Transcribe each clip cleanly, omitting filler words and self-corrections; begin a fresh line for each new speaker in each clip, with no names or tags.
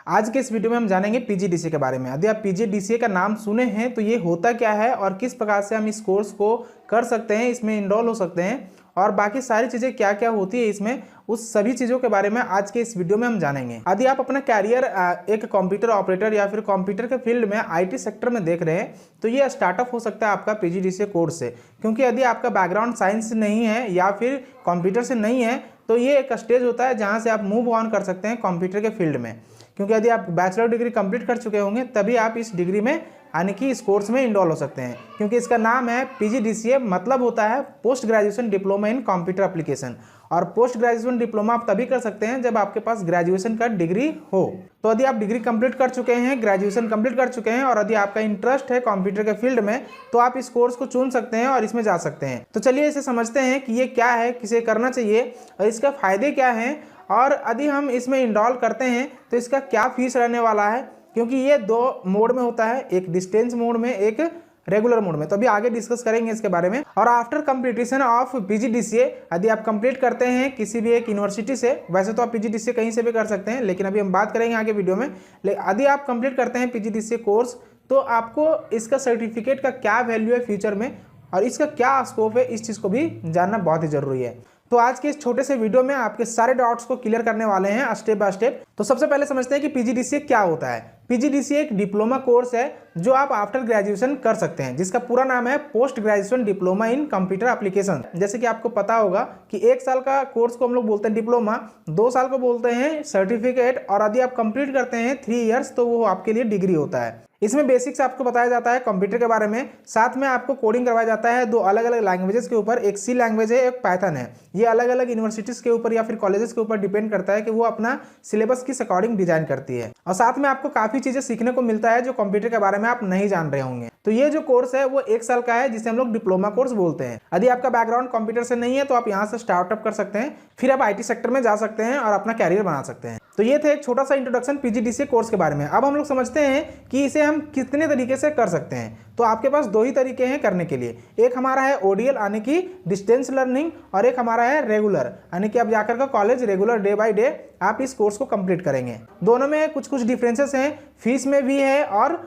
आज के इस वीडियो में हम जानेंगे पीजीडीसीए के बारे में। यदि आप पीजीडीसीए का नाम सुने हैं तो ये होता क्या है और किस प्रकार से हम इस कोर्स को कर सकते हैं, इसमें इनरोल हो सकते हैं और बाकी सारी चीज़ें क्या क्या होती है इसमें, उस सभी चीज़ों के बारे में आज के इस वीडियो में हम जानेंगे। यदि आप अपना कैरियर एक कंप्यूटर ऑपरेटर या फिर कंप्यूटर के फील्ड में आईटी सेक्टर में देख रहे हैं तो ये स्टार्टअप हो सकता है आपका पीजीडीसीए कोर्स से। क्योंकि यदि आपका बैकग्राउंड साइंस नहीं है या फिर कंप्यूटर से नहीं है तो ये एक स्टेज होता है जहाँ से आप मूव ऑन कर सकते हैं कंप्यूटर के फील्ड में। क्योंकि यदि आप बैचलर डिग्री कंप्लीट कर चुके होंगे तभी आप इस डिग्री में यानी कि इस कोर्स में इनरोल हो सकते हैं। क्योंकि इसका नाम है पीजीडीसीए, मतलब होता है post graduation diploma in computer application. और पोस्ट ग्रेजुएशन डिप्लोमा आप तभी कर सकते हैं जब आपके पास ग्रेजुएशन का डिग्री हो। तो यदि आप डिग्री कंप्लीट कर चुके हैं, ग्रेजुएशन कंप्लीट कर चुके हैं और यदि आपका इंटरेस्ट है कंप्यूटर के फील्ड में तो आप इस कोर्स को चुन सकते हैं और इसमें जा सकते हैं। तो चलिए इसे समझते हैं कि ये क्या है, किसे करना चाहिए और इसका फ़ायदे क्या हैं, और यदि हम इसमें इनरोल करते हैं तो इसका क्या फीस रहने वाला है। क्योंकि ये दो मोड में होता है, एक डिस्टेंस मोड में, एक रेगुलर मोड में। तो अभी आगे डिस्कस करेंगे इसके बारे में। और आफ्टर कंप्लीटेशन ऑफ पीजीडीसीए, यदि आप कंप्लीट करते हैं किसी भी एक यूनिवर्सिटी से, वैसे तो आप पीजीडीसीए कहीं से भी कर सकते हैं लेकिन अभी हम बात करेंगे आगे वीडियो में। यदि आप कंप्लीट करते हैं पीजीडीसीए कोर्स तो आपको इसका सर्टिफिकेट का क्या वैल्यू है फ्यूचर में और इसका क्या स्कोप है, इस चीज़ को भी जानना बहुत ही जरूरी है। तो आज के इस छोटे से वीडियो में आपके सारे डाउट्स को क्लियर करने वाले हैं स्टेप बाय स्टेप। तो सबसे पहले समझते हैं कि पीजीडीसीए क्या होता है। पीजीडीसीए एक डिप्लोमा कोर्स है जो आप आफ्टर ग्रेजुएशन कर सकते हैं, जिसका पूरा नाम है post graduation diploma in computer application. जैसे कि आपको पता होगा कि 1 साल का कोर्स को हम लोग बोलते हैं डिप्लोमा, 2 साल को बोलते हैं सर्टिफिकेट, और यदि आप कंप्लीट करते हैं 3 इयर्स तो वो आपके लिए डिग्री होता है। इसमें बेसिक्स आपको बताया जाता है कंप्यूटर के बारे में, साथ में आपको कोडिंग करवाया जाता है 2 अलग अलग लैंग्वेजेस के ऊपर, एक सी लैंग्वेज है, एक पाइथन है। ये अलग अलग यूनिवर्सिटीज़ के ऊपर या फिर कॉलेजेस के ऊपर डिपेंड करता है कि वो अपना सिलेबस किस अकॉर्डिंग डिजाइन करती है। और साथ में आपको काफ़ी चीज़ें सीखने को मिलता है जो कंप्यूटर के बारे में आप नहीं जान रहे होंगे। तो ये जो कोर्स है वो 1 साल का है जिसे हम लोग डिप्लोमा कोर्स बोलते हैं। यदि आपका बैकग्राउंड कंप्यूटर से नहीं है तो आप यहाँ से स्टार्टअप कर सकते हैं, फिर आप आईटी सेक्टर में जा सकते हैं और अपना कैरियर बना सकते हैं। तो ये थे एक छोटा सा इंट्रोडक्शन पीजीडीसीए कोर्स के बारे में। अब हम लोग समझते हैं कि इसे हम कितने तरीके से कर सकते हैं। तो आपके पास 2 ही तरीके हैं करने के लिए। एक हमारा है ओडीएल यानी कि डिस्टेंस लर्निंग, और एक हमारा है रेगुलर यानी कि आप जाकर का college regular day by day आप इस कोर्स को कंप्लीट करेंगे। दोनों में कुछ कुछ डिफरेंसेस हैं, फीस में भी है और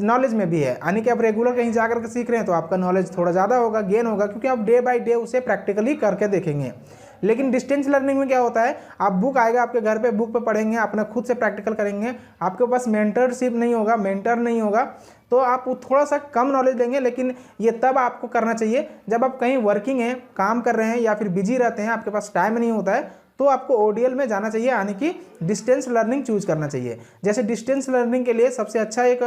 नॉलेज में भी है। यानी कि आप रेगुलर कहीं जाकर के सीख रहे हैं तो आपका नॉलेज थोड़ा ज़्यादा होगा, गेन होगा, क्योंकि आप डे बाय डे उसे प्रैक्टिकली करके देखेंगे। लेकिन डिस्टेंस लर्निंग में क्या होता है, आप बुक आएगा आपके घर पे, बुक पे पढ़ेंगे, अपना खुद से प्रैक्टिकल करेंगे, आपके पास मेंटरशिप नहीं होगा, मेंटर नहीं होगा, तो आप थोड़ा सा कम नॉलेज लेंगे। लेकिन ये तब आपको करना चाहिए जब आप कहीं वर्किंग हैं, काम कर रहे हैं या फिर बिजी रहते हैं, आपके पास टाइम नहीं होता है, तो आपको ओडीएल में जाना चाहिए, यानी कि डिस्टेंस लर्निंग चूज करना चाहिए। जैसे डिस्टेंस लर्निंग के लिए सबसे अच्छा एक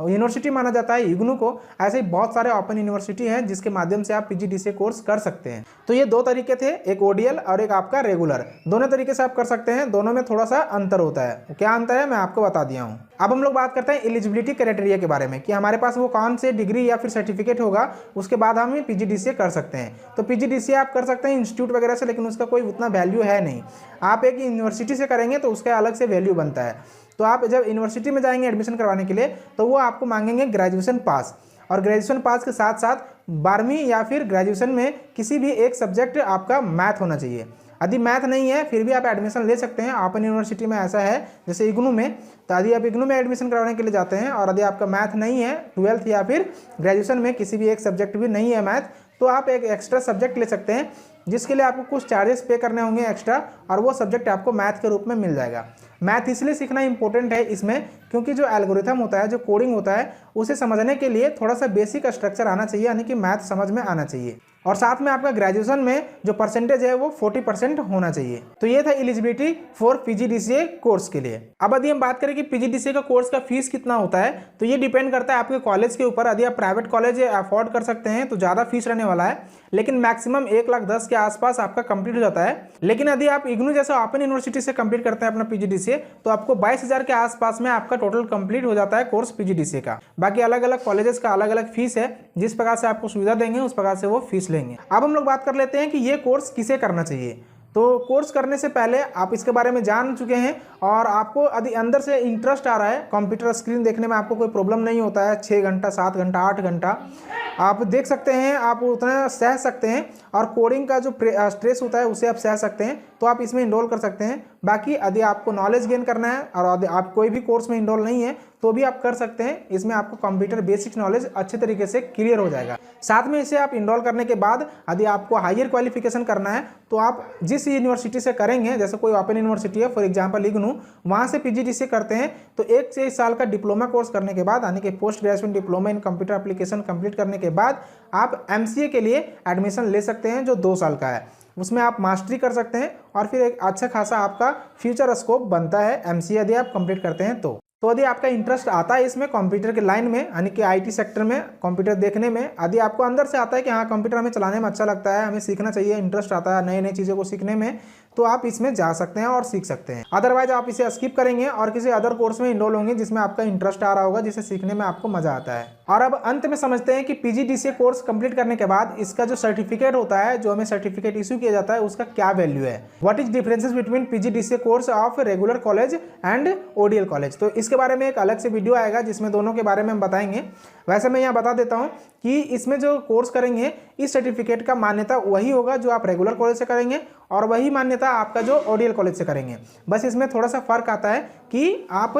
यूनिवर्सिटी माना जाता है इग्नू को, ऐसे ही बहुत सारे ओपन यूनिवर्सिटी हैं जिसके माध्यम से आप पीजीडीसीए कोर्स कर सकते हैं। तो ये 2 तरीके थे, एक ओडीएल और एक आपका रेगुलर। दोनों तरीके से आप कर सकते हैं, दोनों में थोड़ा सा अंतर होता है। क्या अंतर है मैं आपको बता दिया हूँ। अब हम लोग बात करते हैं एलिजिबिलिटी क्राइटेरिया के बारे में कि हमारे पास वो कौन से डिग्री या फिर सर्टिफिकेट होगा, उसके बाद हम पीजीडीसीए कर सकते हैं। तो पीजीडीसीए आप कर सकते हैं इंस्टीट्यूट वगैरह से, लेकिन उसका कोई उतना वैल्यू है नहीं। आप एक यूनिवर्सिटी से करेंगे तो उसका अलग से वैल्यू बनता है। तो आप जब यूनिवर्सिटी में जाएंगे एडमिशन करवाने के लिए तो वो आपको मांगेंगे ग्रेजुएशन पास, और ग्रेजुएशन पास के साथ साथ 12वीं या फिर ग्रेजुएशन में किसी भी एक सब्जेक्ट आपका मैथ होना चाहिए। यदि मैथ नहीं है फिर भी आप एडमिशन ले सकते हैं। ओपन यूनिवर्सिटी में ऐसा है, जैसे इग्नू में, तो यदि आप इग्नू में एडमिशन करवाने के लिए जाते हैं और यदि आपका मैथ नहीं है 12th या फिर ग्रेजुएशन में किसी भी एक सब्जेक्ट भी नहीं है मैथ, तो आप एक एक्स्ट्रा सब्जेक्ट ले सकते हैं जिसके लिए आपको कुछ चार्जेस पे करने होंगे एक्स्ट्रा, और वो सब्जेक्ट आपको मैथ के रूप में मिल जाएगा। मैथ इसलिए सीखना इंपॉर्टेंट है इसमें क्योंकि जो एल्गोरिथम होता है, जो कोडिंग होता है, उसे समझने के लिए थोड़ा सा बेसिक स्ट्रक्चर आना चाहिए, यानी कि मैथ समझ में आना चाहिए। और साथ में आपका ग्रेजुएशन में जो परसेंटेज है वो 40% होना चाहिए। तो ये था एलिजिबिलिटी फॉर पीजीडीसीए कोर्स के लिए। अब यदि हम बात करें कि पीजीडीसीए का कोर्स का फीस कितना होता है, तो ये डिपेंड करता है आपके कॉलेज के ऊपर। यदि आप प्राइवेट कॉलेज अफोर्ड कर सकते हैं तो ज़्यादा फीस रहने वाला है, लेकिन मैक्सिमम 1,10,000 के आसपास आपका कंप्लीट हो जाता है। लेकिन यदि आप इग्नू जैसे ओपन यूनिवर्सिटी से कंप्लीट करते हैं अपना पीजीडीसीए तो आपको 22,000 के आसपास में आपका टोटल कंप्लीट हो जाता है कोर्स पीजीडीसीए का। बाकी अलग अलग कॉलेजेस का अलग अलग फीस है, जिस प्रकार से आपको सुविधा देंगे उस प्रकार से वो फीस लेंगे। अब हम लोग बात कर लेते हैं कि ये कोर्स किसे करना चाहिए। तो कोर्स करने से पहले आप इसके बारे में जान चुके हैं और आपको यदि अंदर से इंटरेस्ट आ रहा है, कंप्यूटर स्क्रीन देखने में आपको कोई प्रॉब्लम नहीं होता है, 6 घंटा 7 घंटा 8 घंटा आप देख सकते हैं, आप उतना सह सकते हैं, और कोडिंग का जो स्ट्रेस होता है उसे आप सह सकते हैं, तो आप इसमें इनरोल कर सकते हैं। बाकी यदि आपको नॉलेज गेन करना है और यदि आप कोई भी कोर्स में इनरोल नहीं है तो भी आप कर सकते हैं। इसमें आपको कंप्यूटर बेसिक नॉलेज अच्छे तरीके से क्लियर हो जाएगा। साथ में इसे आप इनरोल करने के बाद यदि आपको हायर क्वालिफिकेशन करना है तो आप जिस यूनिवर्सिटी से करेंगे, जैसे कोई ओपन यूनिवर्सिटी है फॉर एग्जांपल इग्नू, वहाँ से PGDCA करते हैं तो 1 से 1 साल का डिप्लोमा कोर्स करने के बाद यानी कि post graduation diploma in computer application complete करने के बाद आप MCA के लिए एडमिशन ले सकते हैं जो 2 साल का है। उसमें आप मास्टरी कर सकते हैं और फिर एक अच्छा खासा आपका फ्यूचर स्कोप बनता है MCA यदि आप कंप्लीट करते हैं तो यदि आपका इंटरेस्ट आता है इसमें कंप्यूटर के लाइन में यानी कि IT सेक्टर में कंप्यूटर देखने में, यदि आपको अंदर से आता है कि हाँ कंप्यूटर हमें चलाने में अच्छा लगता है, हमें सीखना चाहिए, इंटरेस्ट आता है नई नई चीज़ों को सीखने में, तो आप इसमें जा सकते हैं और सीख सकते हैं। अदरवाइज आप इसे स्किप करेंगे और किसी अदर कोर्स में इनरोल होंगे जिसमें आपका इंटरेस्ट आ रहा होगा, जिसे सीखने में आपको मजा आता है। और अब अंत में समझते हैं कि PGDCA कोर्स कंप्लीट करने के बाद इसका जो सर्टिफिकेट होता है, जो हमें सर्टिफिकेट इशू किया जाता है, उसका क्या वैल्यू है। What is differences between PGDCA course of regular college and ODL college. तो इसके बारे में एक अलग से वीडियो आएगा जिसमें दोनों के बारे में हम बताएंगे। वैसे मैं यहाँ बता देता हूँ कि इसमें जो कोर्स करेंगे इस सर्टिफिकेट का मान्यता वही होगा जो आप रेगुलर कॉलेज से करेंगे और वही मान्यता आपका जो ODL कॉलेज से करेंगे। बस इसमें थोड़ा सा फर्क आता है कि आप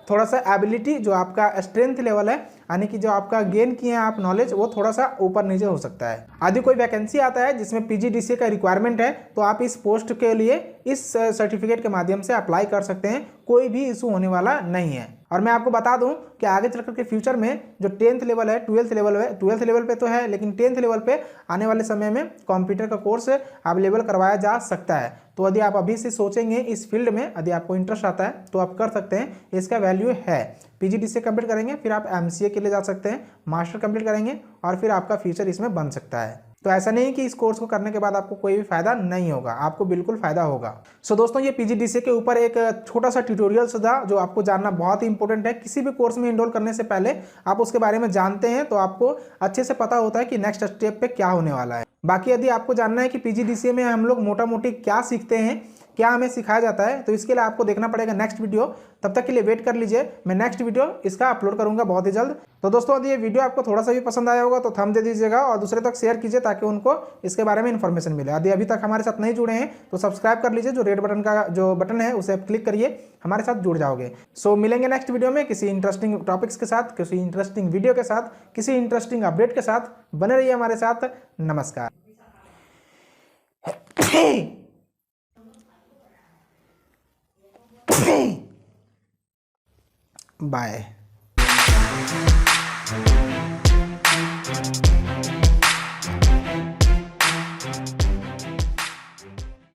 थोड़ा सा एबिलिटी जो आपका स्ट्रेंथ लेवल है यानी कि जो आपका गेन किए हैं आप नॉलेज, वो थोड़ा सा ऊपर नीचे हो सकता है। यदि कोई वैकेंसी आता है जिसमें PGDCA का रिक्वायरमेंट है तो आप इस पोस्ट के लिए इस सर्टिफिकेट के माध्यम से अप्लाई कर सकते हैं, कोई भी इशू होने वाला नहीं है। और मैं आपको बता दूं कि आगे चलकर के फ्यूचर में जो 10th लेवल है 12th लेवल है, 12th लेवल पे तो है लेकिन 10th लेवल पे आने वाले समय में कंप्यूटर का कोर्स अवेलेबल करवाया जा सकता है। तो यदि आप अभी से सोचेंगे इस फील्ड में, यदि आपको इंटरेस्ट आता है तो आप कर सकते हैं, इसका वैल्यू है। PGDCA कंप्लीट करेंगे फिर आप MCA के लिए जा सकते हैं, मास्टर कंप्लीट करेंगे और फिर आपका फ्यूचर इसमें बन सकता है। तो ऐसा नहीं कि इस कोर्स को करने के बाद आपको कोई भी फायदा नहीं होगा, आपको बिल्कुल फायदा होगा। सो दोस्तों ये PGDCA के ऊपर एक छोटा सा ट्यूटोरियल था जो आपको जानना बहुत ही इंपॉर्टेंट है। किसी भी कोर्स में इनरोल करने से पहले आप उसके बारे में जानते हैं तो आपको अच्छे से पता होता है कि नेक्स्ट स्टेप पे क्या होने वाला है। बाकी यदि आपको जानना है कि PGDCA में हम लोग मोटा मोटी क्या सीखते हैं, क्या हमें सिखाया जाता है, तो इसके लिए आपको देखना पड़ेगा नेक्स्ट वीडियो। तब तक के लिए वेट कर लीजिए, मैं नेक्स्ट वीडियो इसका अपलोड करूंगा बहुत ही जल्द। तो दोस्तों यदि ये वीडियो आपको थोड़ा सा भी पसंद आया होगा तो थंब दे दीजिएगा और दूसरे तक शेयर कीजिए ताकि उनको इसके बारे में इन्फॉर्मेशन मिले। यदि अभी तक हमारे साथ नहीं जुड़े हैं तो सब्सक्राइब कर लीजिए, जो रेड बटन का जो बटन है उसे क्लिक करिए, हमारे साथ जुड़ जाओगे। सो मिलेंगे नेक्स्ट वीडियो में किसी इंटरेस्टिंग टॉपिक्स के साथ, किसी इंटरेस्टिंग वीडियो के साथ, किसी इंटरेस्टिंग अपडेट के साथ। बने रहिए हमारे साथ। नमस्कार। बाय।